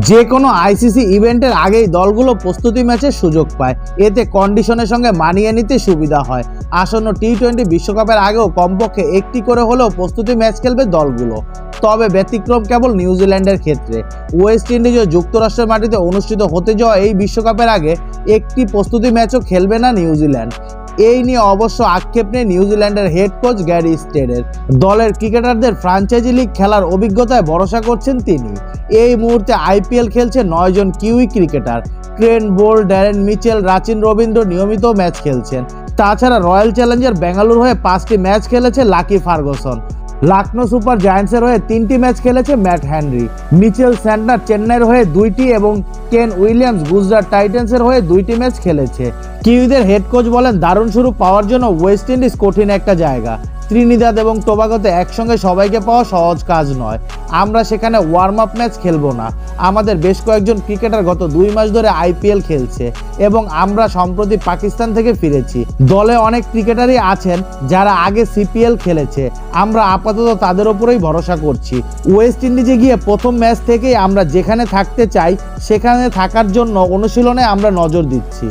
যে কোনো আইসিসি ইভেন্টের আগেই দলগুলো প্রস্তুতি ম্যাচের সুযোগ পায়, এতে কন্ডিশনের সঙ্গে মানিয়ে নিতে সুবিধা হয়। আসন্ন টি-20 বিশ্বকাপের আগেও কমপক্ষে একটি করে হলেও প্রস্তুতি ম্যাচ খেলবে দলগুলো। তবে ব্যতিক্রম কেবল নিউজিল্যান্ডের ক্ষেত্রে। ওয়েস্ট ইন্ডিজ ও যুক্তরাষ্ট্রের মাটিতে অনুষ্ঠিত হতে যাওয়া এই বিশ্বকাপের আগে একটি প্রস্তুতি ম্যাচও খেলবে না নিউজিল্যান্ড। এই নিয়ে অবশ্য আক্ষেপ নেই নিউজিল্যান্ডের হেড কোচ গ্যারি স্টেডের। দলের ক্রিকেটারদের ফ্র্যাঞ্চাইজি লিগ খেলার অভিজ্ঞতায় ভরসা করছেন তিনি। এই মুহূর্তে আইপিএল খেলছে 9 জন Kiwi cricketer. Trent Boult, Darren Mitchell, Rachin Ravindra নিয়মিত ম্যাচ খেলছেন। তাছাড়া রয়্যাল চ্যালেঞ্জার বেঙ্গালুরু হয়ে 5টি ম্যাচ খেলেছে লাকি ফার্গুসন। লখনৌ সুপার জায়ান্টসের হয়ে 3টি ম্যাচ খেলেছে ম্যাট হেনরি। মিচেল স্যান্টনার চেন্নাইয়ের হয়ে 2টি এবং কেন উইলিয়ামস গুজরাট টাইটান্সের হয়ে 2টি ম্যাচ খেলেছে। কিউইদের হেড কোচ বলেন, দারুণ শুরু পাওয়ার জন্য ওয়েস্ট ইন্ডিজ কঠিন একটা জায়গা। ত্রিনিদাদ এবং টোবাগোতে একসঙ্গে সবাইকে পাওয়া সহজ কাজ নয়। আমরা সেখানে ওয়ার্ম আপ ম্যাচ খেলবো না। আমাদের বেশ কয়েকজন ক্রিকেটার গত 2 মাস ধরে আইপিএল খেলছে এবং আমরা সম্প্রতি পাকিস্তান থেকে ফিরেছি। দলে অনেক ক্রিকেটারই আছেন যারা আগে সিপিএল খেলেছে। আমরা আপাতত তাদের ওপরেই ভরসা করছি। ওয়েস্ট ইন্ডিজে গিয়ে প্রথম ম্যাচ থেকেই আমরা যেখানে থাকতে চাই সেখানে থাকার জন্য অনুশীলনে আমরা নজর দিচ্ছি।